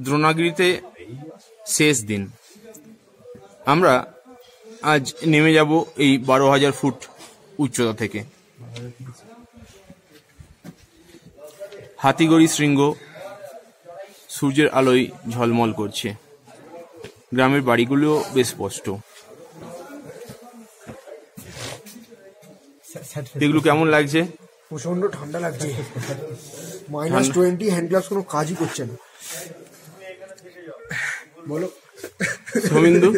দ্রোণাগিরিতে শেষ দিন। আমরা আজ নেমে যাব এই 12,000 ফুট উচ্চতা থেকে। হাতিগড়ি শৃঙ্গ সূর্যের আলোয় ঝলমল করছে, গ্রামের বাড়িগুলো বেশ স্পষ্ট। এগুলো কেমন লাগছে? প্রচন্ড ঠান্ডা লাগছে, -20, হ্যান্ড গ্লাভস কোনো কাজই করছে না। বলো সৌমিন্দু?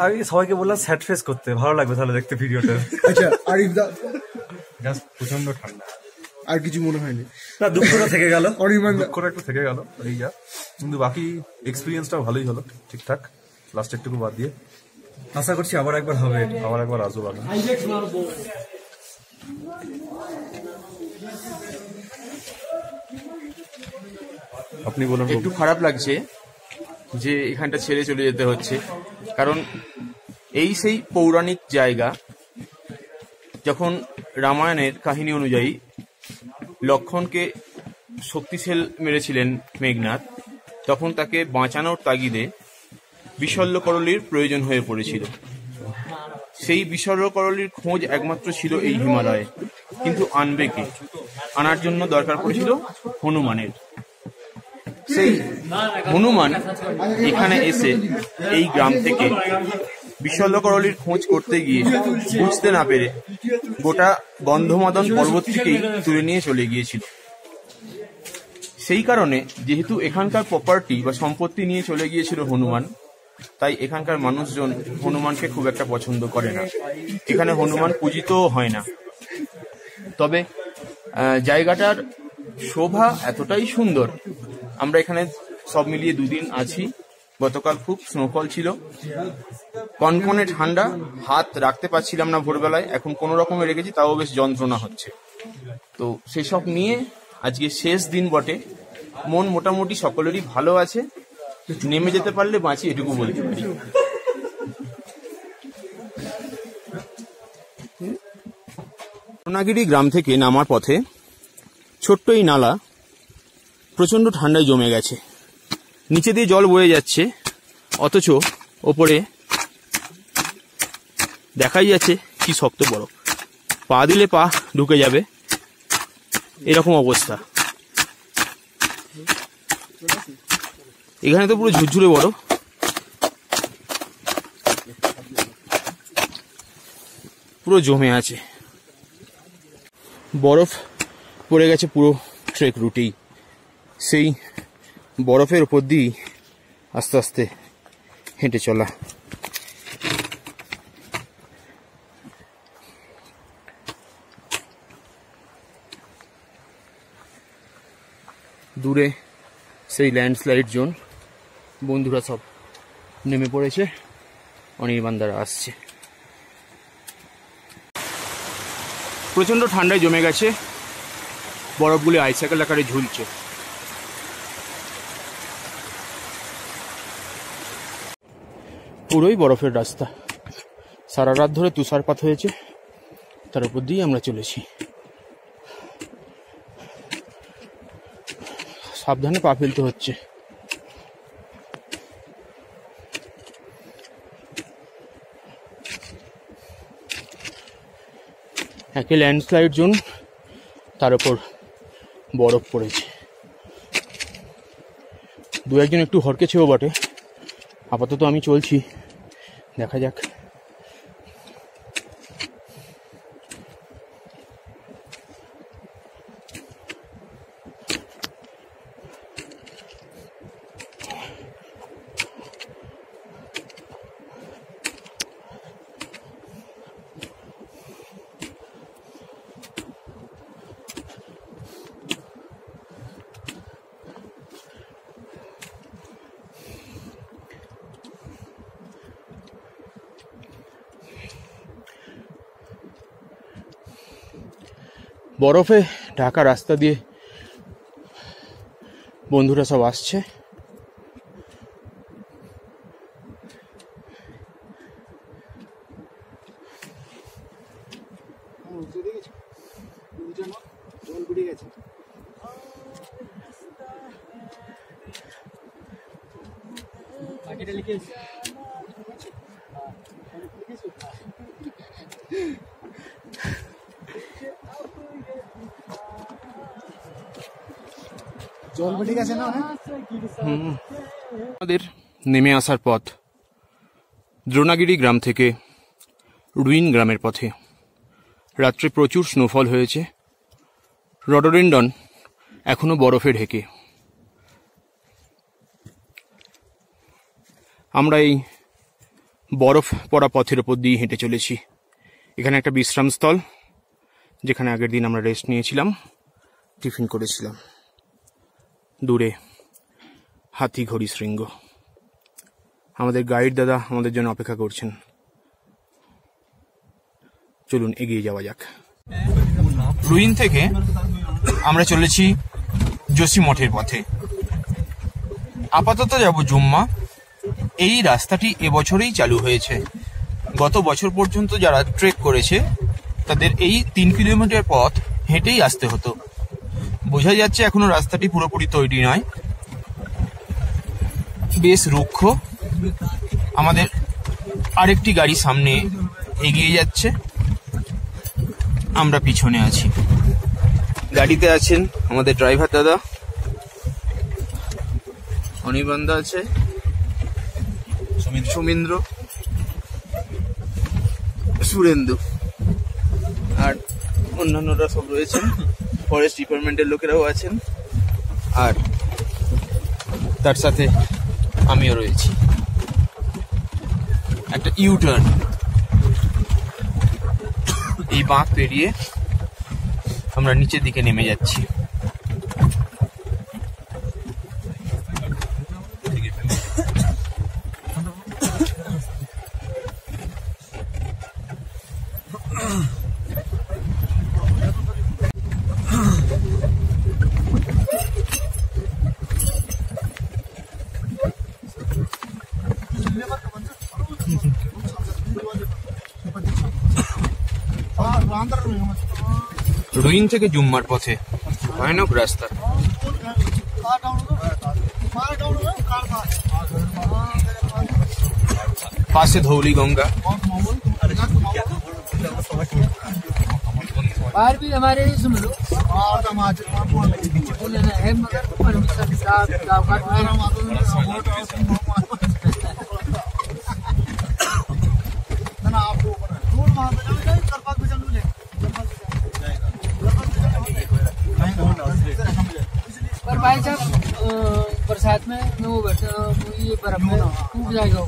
আমি সবাইকে বললাম স্যাড ফেস করতে, ভালো লাগবে তাহলে দেখতে ভিডিওটা। আচ্ছা, আরিফ দা? জাস্ট প্রচন্ড ঠান্ডা, আর কিছু মনে হয়নি? না, দুঃখটা থেকে গেল, অনির্বাণ দুঃখটা একটু থেকে গেল, এই যা। কিন্তু বাকি এক্সপিরিয়েন্সটাও ভালোই হলো, ঠিকঠাক। লাস্ট একটুকু বাদ দিয়ে আশা করছি আবার একবার হবে, আবার একবার আসবো আমি। আপনি বলুন। একটু খারাপ লাগছে যে এখানটা ছেড়ে চলে যেতে হচ্ছে, কারণ এই সেই পৌরাণিক জায়গা। যখন রামায়ণের কাহিনী অনুযায়ী লক্ষ্মণকে শক্তিশাল মেরেছিলেন মেঘনাদ, তখন তাকে বাঁচানোর তাগিদে বিশল্যকরলীর প্রয়োজন হয়ে পড়েছিল। সেই বিশল্যকরলীর খোঁজ একমাত্র ছিল এই হিমালয়ে, কিন্তু আনবে কে? আনার জন্য দরকার পড়েছিল হনুমানের। সেই হনুমান এখানে এসে এই গ্রাম থেকে বিশল্যকরলীর খোঁজ করতে গিয়ে বুঝতে না পেরে গোটা গন্ধমাদন পর্বতটিকেই তুলে নিয়ে চলে গিয়েছিল। সেই কারণে যেহেতু এখানকার প্রপার্টি বা সম্পত্তি নিয়ে চলে গিয়েছিল হনুমান, তাই এখানকার মানুষজন হনুমানকে খুব একটা পছন্দ করে না। এখানে হনুমান পূজিতও হয় না। তবে জায়গাটার শোভা এতটাই সুন্দর। আমরা এখানে সব মিলিয়ে 2 দিন আছি। গতকাল খুব স্নোফল ছিল, কনকনে ঠান্ডা, হাত রাখতে পারছিলাম না ভোরবেলায়, এখন কোনো রকমে রেখেছি, তাও বেশ যন্ত্রণা হচ্ছে। তো সেসব নিয়ে আজকে শেষ দিন বটে, মন মোটামুটি সকলেরই ভালো আছে। নেমে যেতে পারলে বাঁচি, এটুকু বলতে পারি। দ্রোণাগিরি গ্রাম থেকে নামার পথে ছোট্ট এই নালা প্রচন্ড ঠান্ডায় জমে গেছে, নিচে দিয়ে জল বয়ে যাচ্ছে, অথচ ওপরে দেখাই যাচ্ছে কি শক্ত বরফ। পা দিলে পা ঢুকে যাবে, এরকম অবস্থা। এখানে তো পুরো ঝুরঝুরে বরফ। পুরো জমে আছে, বরফ পড়ে গেছে পুরো ট্রেক রুটেই। সেই বরফের উপর দিয়েই আস্তে আস্তে হেঁটে চলা। দূরে সেই ল্যান্ডস্লাইড জোন, বন্ধুরা সব নেমে পড়েছে, অনির্বাণ দ্বারা আসছে। প্রচণ্ড ঠান্ডায় জমে গেছে, বরফগুলি আইসাইকেল আকারে ঝুলছে। পুরোই বরফের রাস্তা, সারা রাত ধরে তুষারপাত হয়েছে, তার উপর দিয়ে আমরা চলেছি। সাবধানে পা ফেলতে হচ্ছে। একে ল্যান্ডস্লাইড জোন, তার উপর বরফ পড়েছে। 2-1 একটু হড়কেছেও বটে। আপাতত আমি চলছি, দেখা যাক। বরফে ঢাকা রাস্তা দিয়ে বন্ধুরা সব আসছে। আমাদের নেমে আসার পথ দ্রোণাগিরি গ্রাম থেকে রুইন গ্রামের পথে। রাত্রে প্রচুর স্নোফল হয়েছে, রডোডেন্ডন এখনো বরফে ঢেকে। আমরা এই বরফ পড়া পথের ওপর দিয়ে হেঁটে চলেছি। এখানে একটা বিশ্রামস্থল, যেখানে আগের দিন আমরা রেস্ট নিয়েছিলাম, টিফিন করেছিলাম। দূরে হাতিঘড়ি শৃঙ্গ। আমাদের গাইড দাদা আমাদের জন্য অপেক্ষা করছেন। চলুন এগিয়ে যাওয়া যাক। রুইন থেকে আমরা চলেছি যোশী মঠের পথে। আপাতত যাব জুম্মা। এই রাস্তাটি এবছরেই চালু হয়েছে। গত বছর পর্যন্ত যারা ট্রেক করেছে তাদের এই 3 কিলোমিটার পথ হেঁটেই আসতে হতো। বোঝা যাচ্ছে এখনো রাস্তাটি পুরোপুরি তৈরি নয়, বেশ রুক্ষ। আমাদের আরেকটি গাড়ি সামনে এগিয়ে যাচ্ছে, আমরা পিছনে আছি। গাড়িতে আছেন আমাদের ড্রাইভার দাদা, অনির্বাণদা আছে, সুমিন্দ্র, সুরেন্দু, আর অন্যান্যরা সব রয়েছেন। ফরেস্ট ডিপার্টমেন্টের লোকেরাও আছেন, আর তার সাথে আমিও রয়েছি। একটা ইউটার্ন, এই বাঁক পেরিয়ে আমরা নিচের দিকে নেমে যাচ্ছি। রুইন থেকে জুম্মার পথে ভয়ানক রাস্তা। পাশে ধৌলি গঙ্গা। बाहर भी हमारे ही सुन लो है मगर पर भाई साहब बरसात में वो बैठा ये बर्फ में टूट जाएगा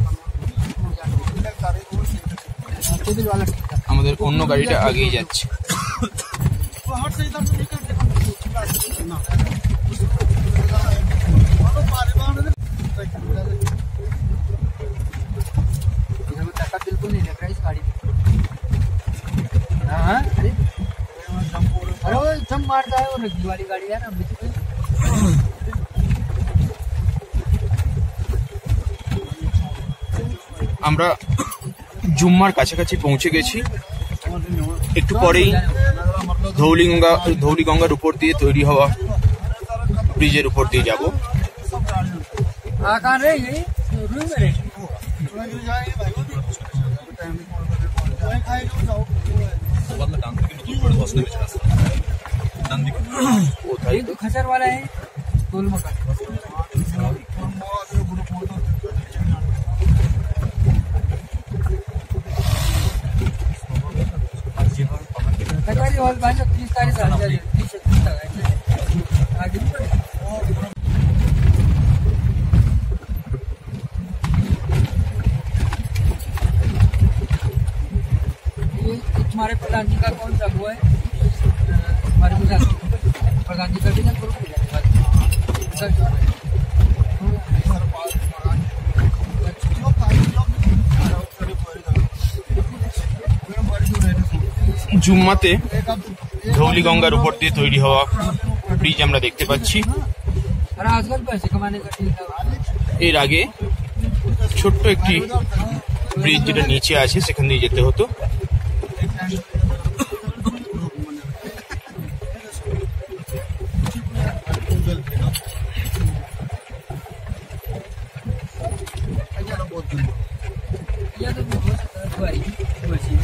वाला। আমাদের অন্য গাড়িটা আগিয়ে যাচ্ছে। बिल्कुल नहीं लग रहा इस गाड़ी में। हाँ अरे वो जम मारता है वो रगी वाली गाड़ी है ना। আমরা জুম্মার কাছাকাছি পৌঁছে গেছি। একটু পরেই ধৌলি গঙ্গার উপর দিয়ে তৈরি হওয়া ব্রিজের উপর দিয়ে যাব। खचर वाला है गोल मकान। कचौरी हॉल 30 तारीख आगे हमारे प्रधान जी का कौन सा हुआ है हमारे प्रधान जी का भी ना জুম্মাতে ধৌলি গঙ্গার উপর দিয়ে তৈরি হওয়া ব্রিজ আমরা দেখতে পাচ্ছি। এর আগে ছোট্ট একটি ব্রিজ যেটা নিচে আছে সেখান দিয়ে যেতে হতো। बहुत दूर या तो हो सकता है भाई वैसे ही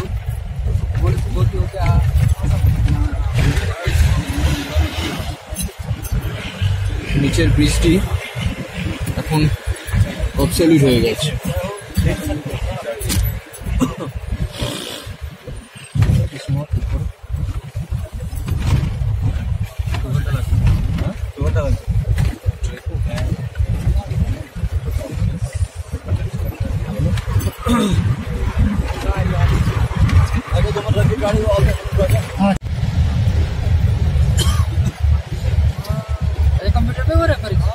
बोलते हो क्या নিচের ব্রিজটি এখন অবসলিউট হয়ে গেছে। कंप्यूटर पे हो रहा है परीक्षा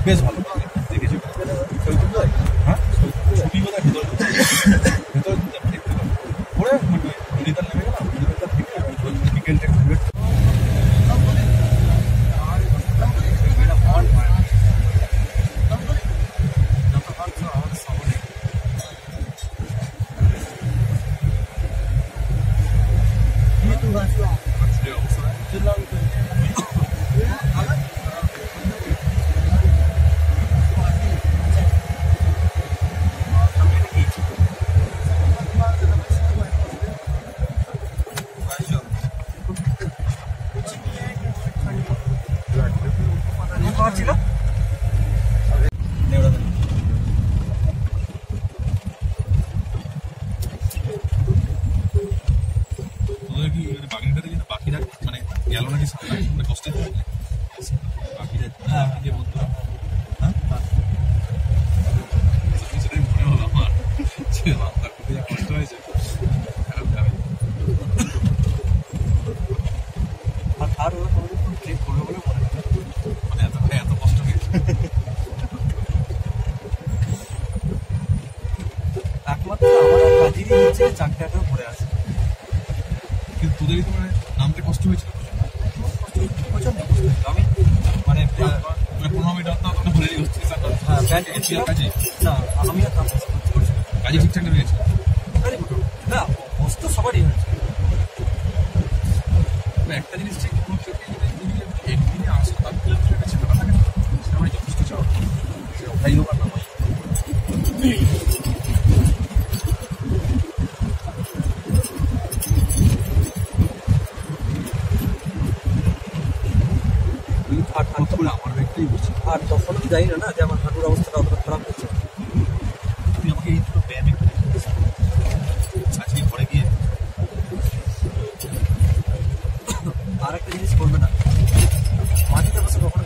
বেশ ভালো দেখেছি হ্যাঁ ছবি বোধ হয় ভেতর দেখতে পাবো পরে নদীতাল নেমে গেলাম নদীতাল থেকে বিকেলটা বাকিরা মানে গেল নাকি কষ্ট বাকিরা বাকি বন্ধুরা সেটাই মনে হলো আমার কষ্ট হয়েছে আর ওরা ক্লিক করবে বলে মনে মানে এত কষ্ট হয়েছে একমাত্র আমার কাজেরই হচ্ছে চাকরিটা পড়ে আছে কিন্তু তোদেরই তো মানে নামতে কষ্ট হয়েছিল আমি মানে 15 মিনিট তো ভুলে গেছি হ্যাঁ কাজে না আমি আর কাজে ঠিকঠাক নেমে গেছি না কষ্ট সবারই হয়েছে একটা জিনিস ঠিক কোনো কেউ যদি একদিনে 7 কিলোমিটার কাছে টাকা থাকে সেটা আমার যথেষ্ট চাওয়া ভাই হোক আর না আমার ব্যক্তিই বলছি আর তখন আমি জানি না যে আমার হাঁটুর অবস্থাটা অতটা খারাপ হচ্ছে তুই আমাকে এই দুটো ব্যায়াম একটু আজকে ঘরে গিয়ে আর একটা জিনিস করবে না মাটিতে বসে কখনো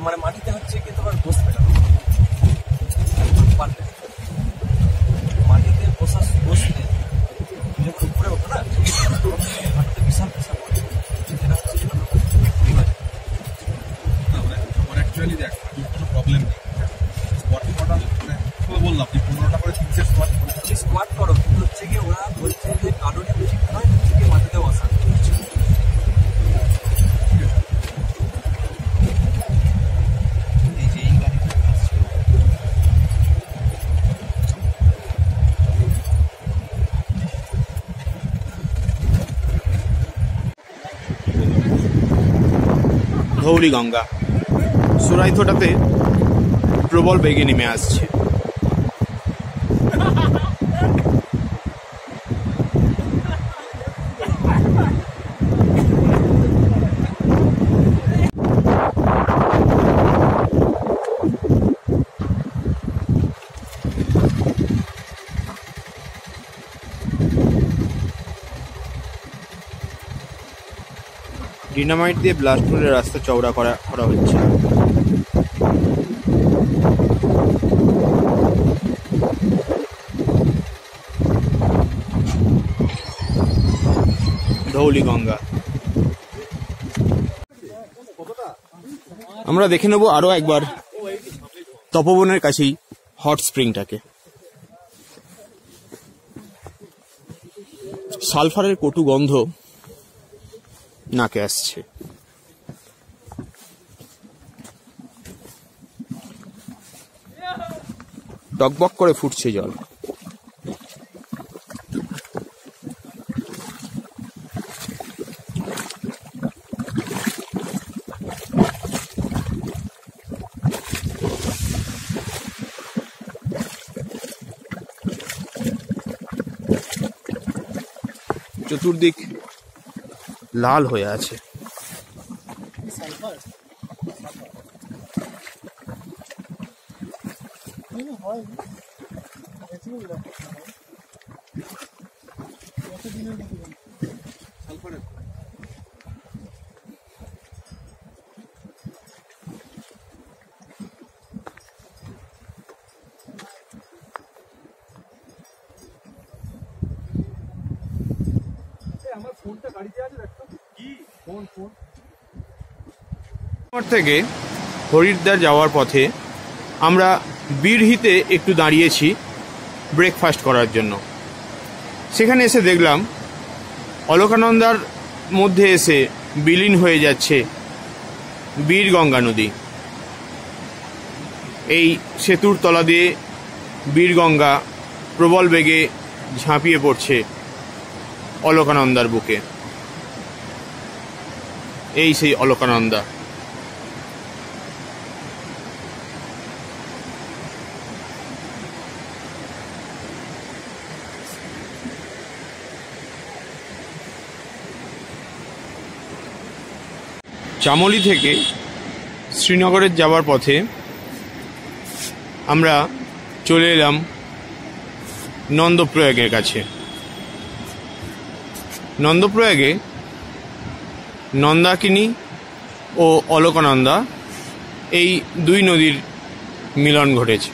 মানে মাটিতে হচ্ছে কি তোমার বসবে না পারলে মাটিতে বসলে যখন উপরে ওঠো না মাটিতে বিশাল বিশাল সেটা হচ্ছে অ্যাকচুয়ালি দেখ কোনো প্রবলেম নেই স্কোয়াট করা মানে বললাম আপনি 15টা করে 3 সেট স্কোয়াট করো কিন্তু হচ্ছে কি ওরা বলছে যে কারোরই বেশি নয় হচ্ছে কি মাটিতে বসা এই যে এই গাড়িটা আসছে ধৌলি গঙ্গা সুরাইথোটাতে প্রবল বেগে নেমে আসছে। ডিনামাইট দিয়ে ব্লাস্ট করে রাস্তা চওড়া করা হচ্ছে। ধৌলি গঙ্গা। আমরা দেখে নেব আরো একবার তপবনের কাছেই হট স্প্রিংটাকে। সালফারের কটু গন্ধ নাকে আসছে। টকবক করে ফুটছে জল। চতুর্দিক লাল হয়ে আছে। থেকে হরিদ্বার যাওয়ার পথে আমরা বীরহিতে একটু দাঁড়িয়েছি ব্রেকফাস্ট করার জন্য। সেখানে এসে দেখলাম অলকানন্দার মধ্যে এসে বিলীন হয়ে যাচ্ছে বীর গঙ্গা নদী। এই সেতুর তলা দিয়ে বীর গঙ্গা প্রবল বেগে ঝাঁপিয়ে পড়ছে অলকানন্দার বুকে। এই সেই অলকানন্দা। চামোলি থেকে শ্রীনগরের যাওয়ার পথে আমরা চলে এলাম নন্দপ্রয়াগের কাছে। নন্দপ্রয়াগে নন্দাকিনী ও অলকানন্দা এই দুই নদীর মিলন ঘটেছে।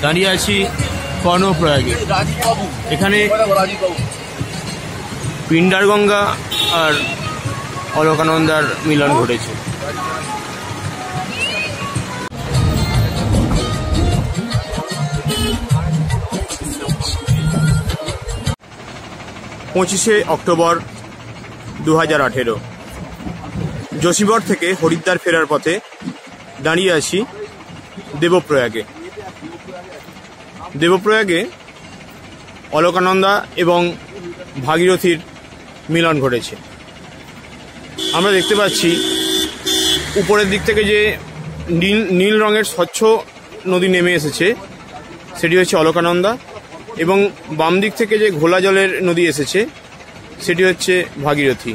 দাঁড়িয়ে আছি কর্ণপ্রয়াগে। এখানে পিন্ডার গঙ্গা আর অলকানন্দার মিলন ঘটেছে। পঁচিশে অক্টোবর 2018 যোশীমঠ থেকে হরিদ্বার ফেরার পথে দাঁড়িয়ে আছি দেবপ্রয়াগে। দেবপ্রয়াগে অলকানন্দা এবং ভাগীরথীর মিলন ঘটেছে। আমরা দেখতে পাচ্ছি উপরের দিক থেকে যে নীল রঙের স্বচ্ছ নদী নেমে এসেছে সেটি হচ্ছে অলকানন্দা, এবং বাম দিক থেকে যে ঘোলা জলের নদী এসেছে সেটি হচ্ছে ভাগীরথী।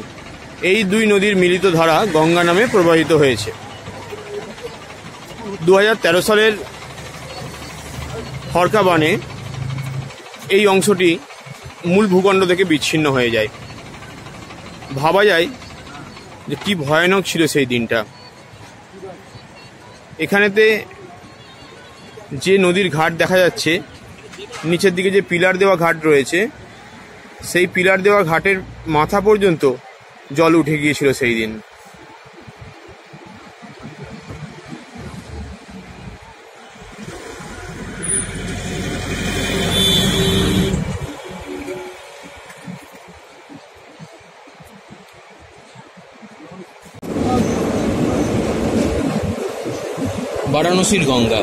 এই দুই নদীর মিলিত ধারা গঙ্গা নামে প্রবাহিত হয়েছে। 2013 সালের হরকা বানে এই অংশটি মূল ভূখণ্ড থেকে বিচ্ছিন্ন হয়ে যায়। ভাবা যায় যে কি ভয়ানক ছিল সেই দিনটা। এখানেতে যে নদীর ঘাট দেখা যাচ্ছে, নিচের দিকে যে পিলার দেওয়া ঘাট রয়েছে, সেই পিলার দেওয়া ঘাটের মাথা পর্যন্ত জল উঠে গিয়েছিল সেই দিন। বারাণসীর গঙ্গা।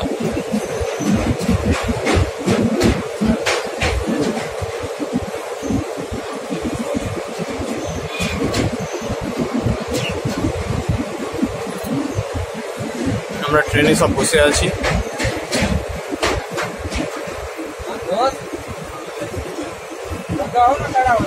আমরা ট্রেনে সব বসে আছি। দাও না দাঁড়াও